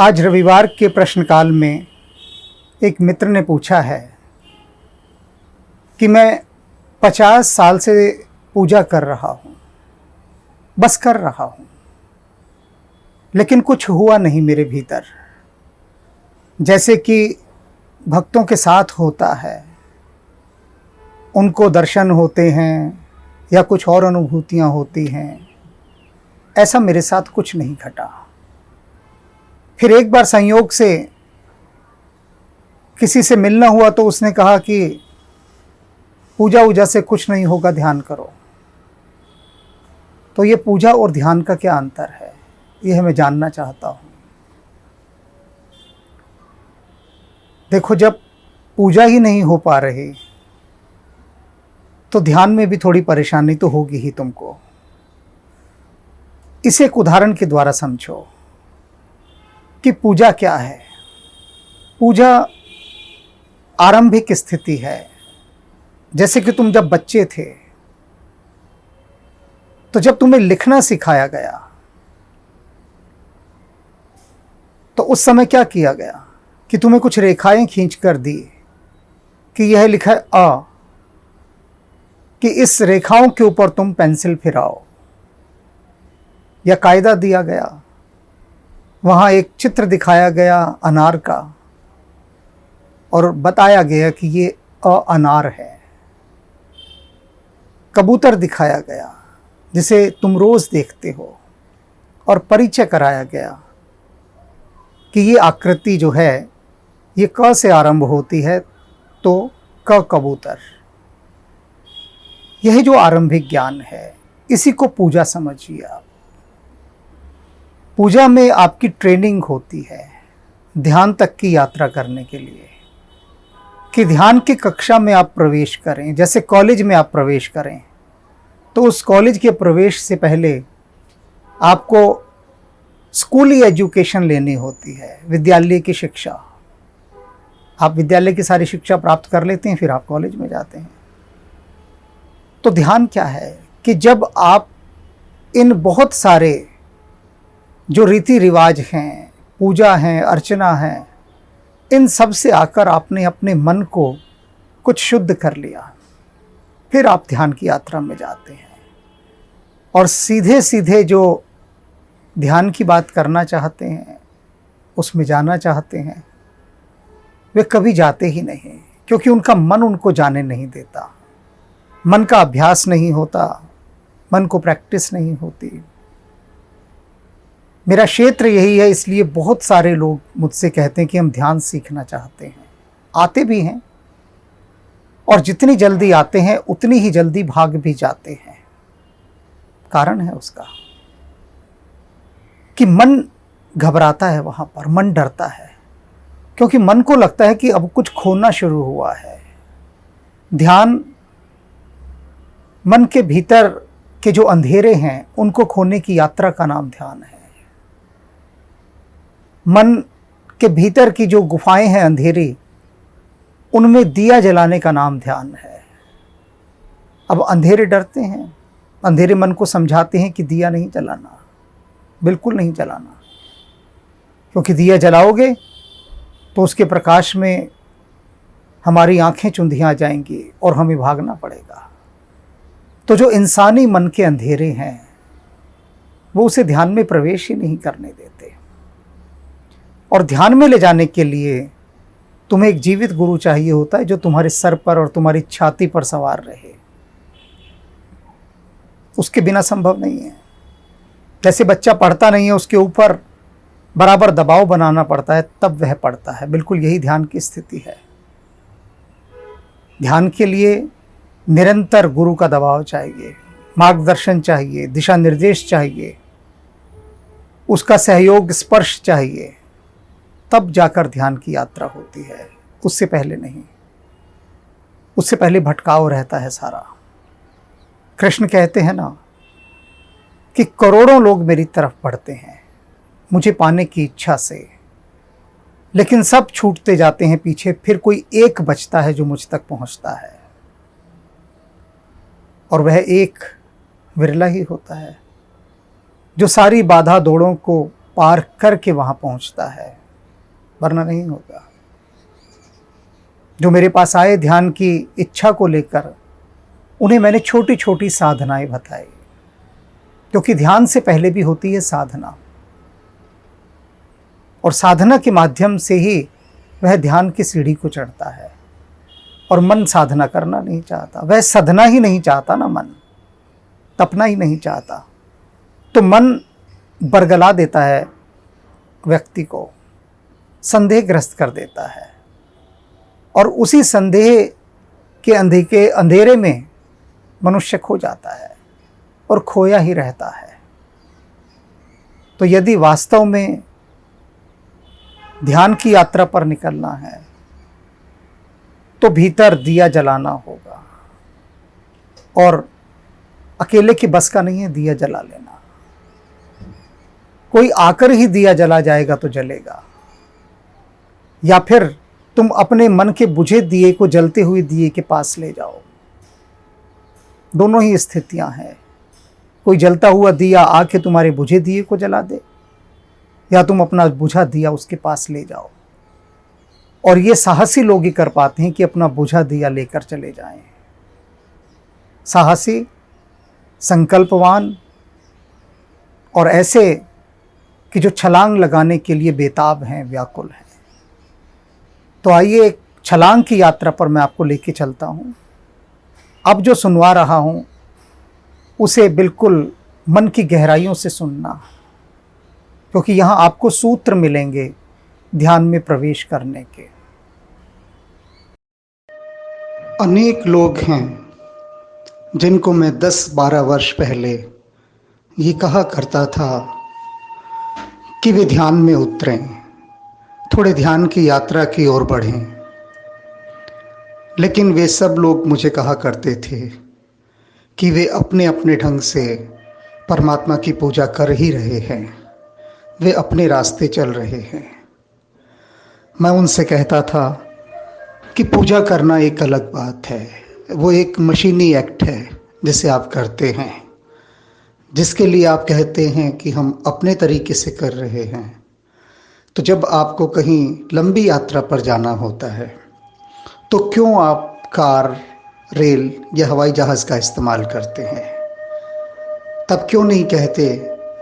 आज रविवार के प्रश्नकाल में एक मित्र ने पूछा है कि मैं 50 साल से पूजा कर रहा हूँ, बस कर रहा हूँ, लेकिन कुछ हुआ नहीं मेरे भीतर। जैसे कि भक्तों के साथ होता है, उनको दर्शन होते हैं या कुछ और अनुभूतियाँ होती हैं, ऐसा मेरे साथ कुछ नहीं घटा। फिर एक बार संयोग से किसी से मिलना हुआ तो उसने कहा कि पूजा वूजा से कुछ नहीं होगा, ध्यान करो। तो ये पूजा और ध्यान का क्या अंतर है, यह मैं जानना चाहता हूँ। देखो, जब पूजा ही नहीं हो पा रही तो ध्यान में भी थोड़ी परेशानी तो होगी ही तुमको। इसे एक उदाहरण के द्वारा समझो कि पूजा क्या है। पूजा आरंभिक स्थिति है। जैसे कि तुम जब बच्चे थे तो जब तुम्हें लिखना सिखाया गया तो उस समय क्या किया गया कि तुम्हें कुछ रेखाएं खींच कर दी कि यह लिखा है अ, कि इस रेखाओं के ऊपर तुम पेंसिल फिराओ, या कायदा दिया गया। वहाँ एक चित्र दिखाया गया अनार का और बताया गया कि ये अनार है। कबूतर दिखाया गया जिसे तुम रोज देखते हो और परिचय कराया गया कि ये आकृति जो है ये क से आरंभ होती है, तो क कबूतर। यह जो आरंभिक ज्ञान है, इसी को पूजा समझिए आप। पूजा में आपकी ट्रेनिंग होती है ध्यान तक की यात्रा करने के लिए, कि ध्यान की कक्षा में आप प्रवेश करें। जैसे कॉलेज में आप प्रवेश करें तो उस कॉलेज के प्रवेश से पहले आपको स्कूली एजुकेशन लेनी होती है, विद्यालय की शिक्षा। आप विद्यालय की सारी शिक्षा प्राप्त कर लेते हैं, फिर आप कॉलेज में जाते हैं। तो ध्यान क्या है कि जब आप इन बहुत सारे जो रीति रिवाज हैं, पूजा हैं, अर्चना हैं, इन सब से आकर आपने अपने मन को कुछ शुद्ध कर लिया, फिर आप ध्यान की यात्रा में जाते हैं। और सीधे सीधे जो ध्यान की बात करना चाहते हैं, उसमें जाना चाहते हैं, वे कभी जाते ही नहीं, क्योंकि उनका मन उनको जाने नहीं देता। मन का अभ्यास नहीं होता, मन को प्रैक्टिस नहीं होती। मेरा क्षेत्र यही है, इसलिए बहुत सारे लोग मुझसे कहते हैं कि हम ध्यान सीखना चाहते हैं। आते भी हैं, और जितनी जल्दी आते हैं उतनी ही जल्दी भाग भी जाते हैं। कारण है उसका कि मन घबराता है, वहाँ पर मन डरता है, क्योंकि मन को लगता है कि अब कुछ खोना शुरू हुआ है। ध्यान मन के भीतर के जो अंधेरे हैं उनको खोने की यात्रा का नाम ध्यान है। मन के भीतर की जो गुफाएं हैं अंधेरी, उनमें दिया जलाने का नाम ध्यान है। अब अंधेरे डरते हैं, अंधेरे मन को समझाते हैं कि दिया नहीं जलाना, बिल्कुल नहीं जलाना, क्योंकि दिया जलाओगे तो उसके प्रकाश में हमारी आंखें चुंधिया जाएंगी और हमें भागना पड़ेगा। तो जो इंसानी मन के अंधेरे हैं वो उसे ध्यान में प्रवेश ही नहीं करने देते। और ध्यान में ले जाने के लिए तुम्हें एक जीवित गुरु चाहिए होता है, जो तुम्हारे सर पर और तुम्हारी छाती पर सवार रहे। उसके बिना संभव नहीं है। जैसे बच्चा पढ़ता नहीं है, उसके ऊपर बराबर दबाव बनाना पड़ता है तब वह पढ़ता है। बिल्कुल यही ध्यान की स्थिति है। ध्यान के लिए निरंतर गुरु का दबाव चाहिए, मार्गदर्शन चाहिए, दिशा निर्देश चाहिए, उसका सहयोग, स्पर्श चाहिए, तब जाकर ध्यान की यात्रा होती है। उससे पहले नहीं, उससे पहले भटकाव रहता है सारा। कृष्ण कहते हैं ना कि करोड़ों लोग मेरी तरफ बढ़ते हैं मुझे पाने की इच्छा से, लेकिन सब छूटते जाते हैं पीछे, फिर कोई एक बचता है जो मुझ तक पहुंचता है, और वह एक विरला ही होता है जो सारी बाधा दौड़ों को पार करके वहाँ पहुँचता है, वरना नहीं होगा। जो मेरे पास आए ध्यान की इच्छा को लेकर, उन्हें मैंने छोटी छोटी साधनाएं बताई, क्योंकि ध्यान से पहले भी होती है साधना, और साधना के माध्यम से ही वह ध्यान की सीढ़ी को चढ़ता है। और मन साधना करना नहीं चाहता, वह साधना ही नहीं चाहता ना, मन तपना ही नहीं चाहता, तो मन बरगला देता है, व्यक्ति को संदेहग्रस्त कर देता है, और उसी संदेह के अंधेरे में मनुष्य खो जाता है और खोया ही रहता है। तो यदि वास्तव में ध्यान की यात्रा पर निकलना है तो भीतर दिया जलाना होगा, और अकेले की बस का नहीं है दिया जला लेना। कोई आकर ही दिया जला जाएगा तो जलेगा, या फिर तुम अपने मन के बुझे दिए को जलते हुए दिए के पास ले जाओ। दोनों ही स्थितियां हैं। कोई जलता हुआ दिया आके तुम्हारे बुझे दिए को जला दे, या तुम अपना बुझा दिया उसके पास ले जाओ। और ये साहसी लोग ही कर पाते हैं कि अपना बुझा दिया लेकर चले जाएं। साहसी, संकल्पवान, और ऐसे कि जो छलांग लगाने के लिए बेताब हैं, व्याकुल हैं। तो आइए एक छलांग की यात्रा पर मैं आपको लेके चलता हूँ। अब जो सुनवा रहा हूँ उसे बिल्कुल मन की गहराइयों से सुनना, क्योंकि यहाँ आपको सूत्र मिलेंगे ध्यान में प्रवेश करने के। अनेक लोग हैं जिनको मैं 10-12 वर्ष पहले ये कहा करता था कि वे ध्यान में उतरें, थोड़े ध्यान की यात्रा की ओर बढ़ें। लेकिन वे सब लोग मुझे कहा करते थे कि वे अपने अपने ढंग से परमात्मा की पूजा कर ही रहे हैं, वे अपने रास्ते चल रहे हैं। मैं उनसे कहता था कि पूजा करना एक अलग बात है, वो एक मशीनी एक्ट है जिसे आप करते हैं, जिसके लिए आप कहते हैं कि हम अपने तरीके से कर रहे हैं। तो जब आपको कहीं लंबी यात्रा पर जाना होता है तो क्यों आप कार, रेल या हवाई जहाज़ का इस्तेमाल करते हैं? तब क्यों नहीं कहते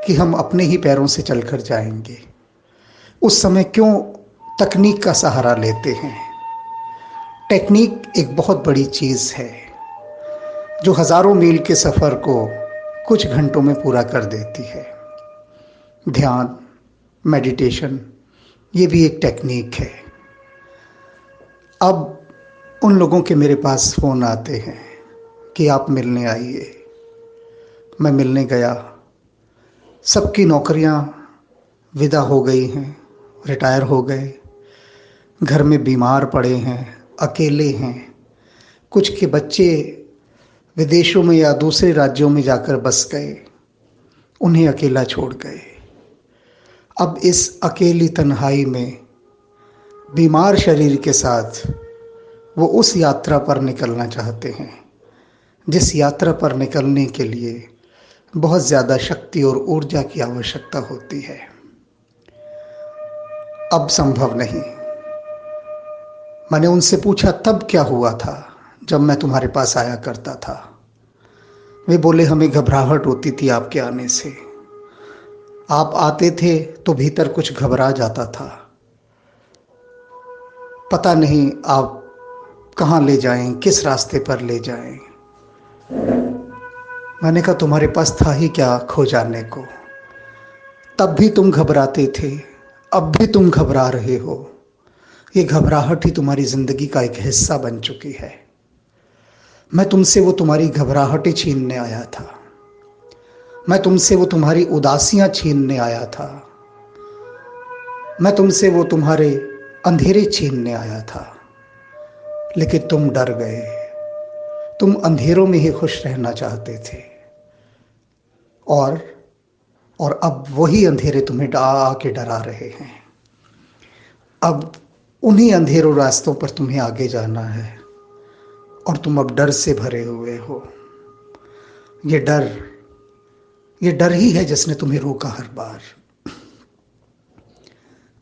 कि हम अपने ही पैरों से चलकर जाएंगे? उस समय क्यों तकनीक का सहारा लेते हैं? टेक्निक एक बहुत बड़ी चीज़ है जो हज़ारों मील के सफ़र को कुछ घंटों में पूरा कर देती है। ध्यान, मेडिटेशन, ये भी एक टेक्निक है। अब उन लोगों के मेरे पास फ़ोन आते हैं कि आप मिलने आइए। मैं मिलने गया, सबकी नौकरियां विदा हो गई हैं, रिटायर हो गए, घर में बीमार पड़े हैं, अकेले हैं। कुछ के बच्चे विदेशों में या दूसरे राज्यों में जाकर बस गए, उन्हें अकेला छोड़ गए। अब इस अकेली तन्हाई में बीमार शरीर के साथ वो उस यात्रा पर निकलना चाहते हैं जिस यात्रा पर निकलने के लिए बहुत ज़्यादा शक्ति और ऊर्जा की आवश्यकता होती है। अब संभव नहीं। मैंने उनसे पूछा तब क्या हुआ था जब मैं तुम्हारे पास आया करता था? वे बोले हमें घबराहट होती थी आपके आने से। आप आते थे तो भीतर कुछ घबरा जाता था, पता नहीं आप कहाँ ले जाएं, किस रास्ते पर ले जाएं। मैंने कहा तुम्हारे पास था ही क्या खो जाने को? तब भी तुम घबराते थे, अब भी तुम घबरा रहे हो। ये घबराहट ही तुम्हारी जिंदगी का एक हिस्सा बन चुकी है। मैं तुमसे वो तुम्हारी घबराहटें छीनने आया था, मैं तुमसे वो तुम्हारी उदासियां छीनने आया था, मैं तुमसे वो तुम्हारे अंधेरे छीनने आया था। लेकिन तुम डर गए, तुम अंधेरों में ही खुश रहना चाहते थे, और अब वही अंधेरे तुम्हें आके डरा रहे हैं। अब उन्हीं अंधेरों रास्तों पर तुम्हें आगे जाना है और तुम अब डर से भरे हुए हो। ये डर ही है जिसने तुम्हें रोका हर बार।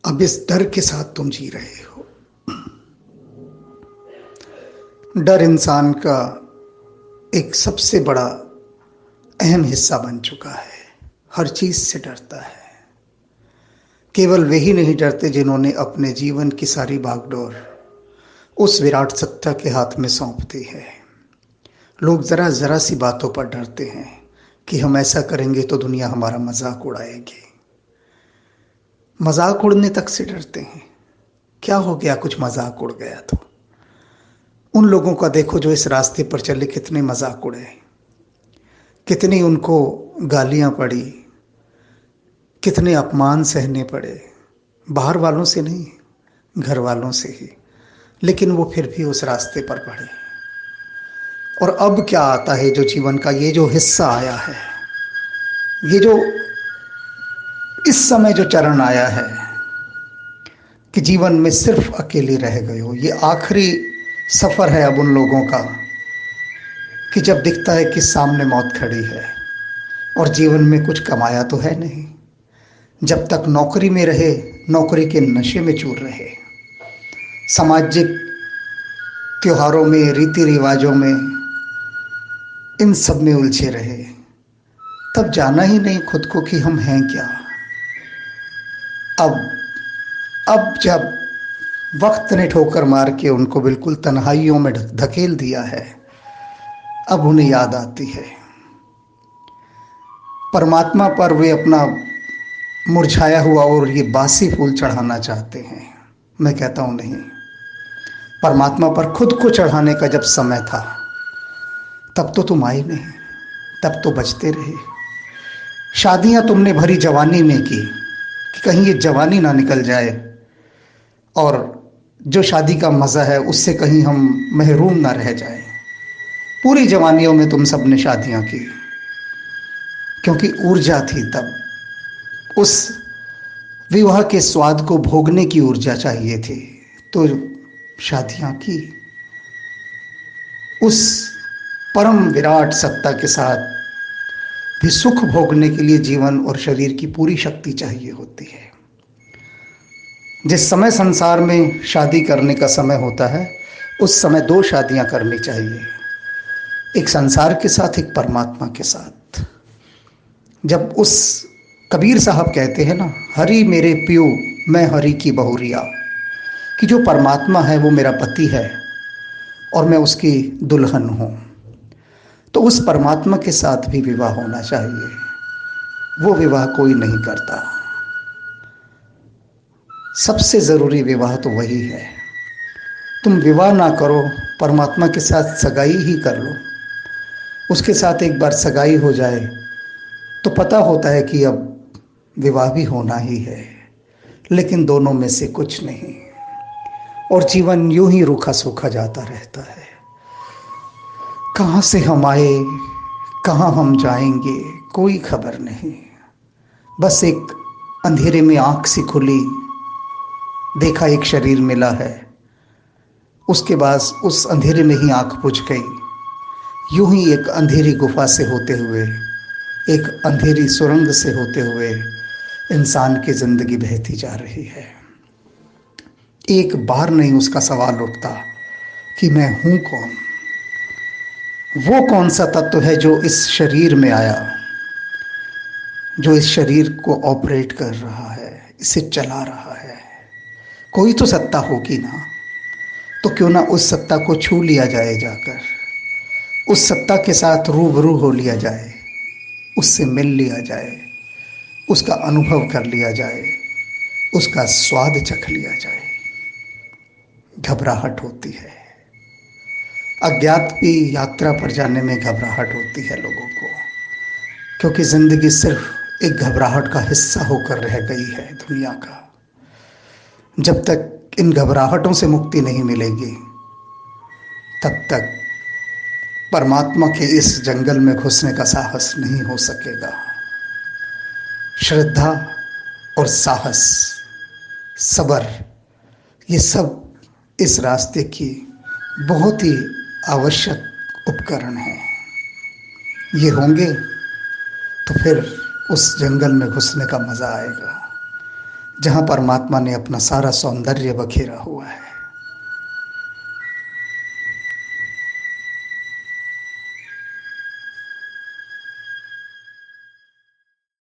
अब इस डर के साथ तुम जी रहे हो। डर इंसान का एक सबसे बड़ा अहम हिस्सा बन चुका है। हर चीज से डरता है। केवल वही नहीं डरते जिन्होंने अपने जीवन की सारी भागदौड़ उस विराट सत्ता के हाथ में सौंप दी है। लोग जरा जरा सी बातों पर डरते हैं कि हम ऐसा करेंगे तो दुनिया हमारा मजाक उड़ाएगी। मजाक उड़ने तक से डरते हैं। क्या हो गया, कुछ मजाक उड़ गया तो। उन लोगों का देखो जो इस रास्ते पर चले, कितने मजाक उड़े, कितनी उनको गालियां पड़ी, कितने अपमान सहने पड़े। बाहर वालों से नहीं, घर वालों से ही। लेकिन वो फिर भी उस रास्ते पर बढ़े। और अब क्या आता है, जो जीवन का ये जो हिस्सा आया है, ये जो इस समय जो चरण आया है कि जीवन में सिर्फ अकेले रह गए हो। ये आखिरी सफर है अब उन लोगों का कि जब दिखता है कि सामने मौत खड़ी है और जीवन में कुछ कमाया तो है नहीं। जब तक नौकरी में रहे, नौकरी के नशे में चूर रहे, सामाजिक त्योहारों में, रीति रिवाजों में, इन सब में उलझे रहे, तब जाना ही नहीं खुद को कि हम हैं क्या। अब जब वक्त ने ठोकर मार के उनको बिल्कुल तन्हाइयों में धकेल दिया है, अब उन्हें याद आती है परमात्मा पर। वे अपना मुरझाया हुआ और ये बासी फूल चढ़ाना चाहते हैं। मैं कहता हूं नहीं, परमात्मा पर खुद को चढ़ाने का जब समय था तब तो तुम आई नहीं, तब तो बचते रहे। शादियां तुमने भरी जवानी में की कि कहीं ये जवानी ना निकल जाए और जो शादी का मजा है उससे कहीं हम महरूम ना रह जाए। पूरी जवानियों में तुम सब ने शादियां की क्योंकि ऊर्जा थी तब। उस विवाह के स्वाद को भोगने की ऊर्जा चाहिए थी तो शादियां की। उस परम विराट सत्ता के साथ भी सुख भोगने के लिए जीवन और शरीर की पूरी शक्ति चाहिए होती है। जिस समय संसार में शादी करने का समय होता है, उस समय दो शादियां करनी चाहिए, एक संसार के साथ, एक परमात्मा के साथ। जब उस कबीर साहब कहते हैं ना, हरि मेरे पियो मैं हरि की बहुरिया, कि जो परमात्मा है वो मेरा पति है और मैं उसकी दुल्हन हूँ, तो उस परमात्मा के साथ भी विवाह होना चाहिए। वो विवाह कोई नहीं करता। सबसे जरूरी विवाह तो वही है। तुम विवाह ना करो, परमात्मा के साथ सगाई ही कर लो। उसके साथ एक बार सगाई हो जाए तो पता होता है कि अब विवाह भी होना ही है, लेकिन दोनों में से कुछ नहीं, और जीवन यूं ही रूखा सूखा जाता रहता है। कहाँ से हम आए, कहाँ हम जाएंगे, कोई खबर नहीं। बस एक अंधेरे में आंख सी खुली, देखा एक शरीर मिला है, उसके बाद उस अंधेरे में ही आंख बुझ गई। यूं ही एक अंधेरी गुफा से होते हुए, एक अंधेरी सुरंग से होते हुए इंसान की जिंदगी बहती जा रही है। एक बार नहीं उसका सवाल उठता कि मैं हूं कौन। वो कौन सा तत्व है जो इस शरीर में आया, जो इस शरीर को ऑपरेट कर रहा है, इसे चला रहा है। कोई तो सत्ता होगी ना, तो क्यों ना उस सत्ता को छू लिया जाए, जाकर उस सत्ता के साथ रूबरू हो लिया जाए, उससे मिल लिया जाए, उसका अनुभव कर लिया जाए, उसका स्वाद चख लिया जाए। घबराहट होती है, अज्ञात की यात्रा पर जाने में घबराहट होती है लोगों को, क्योंकि जिंदगी सिर्फ एक घबराहट का हिस्सा होकर रह गई है दुनिया का। जब तक इन घबराहटों से मुक्ति नहीं मिलेगी, तब तक परमात्मा के इस जंगल में घुसने का साहस नहीं हो सकेगा। श्रद्धा और साहस, सब्र, ये सब इस रास्ते की बहुत ही आवश्यक उपकरण हैं। ये होंगे तो फिर उस जंगल में घुसने का मज़ा आएगा। जहाँ परमात्मा ने अपना सारा सौंदर्य बखेरा हुआ है।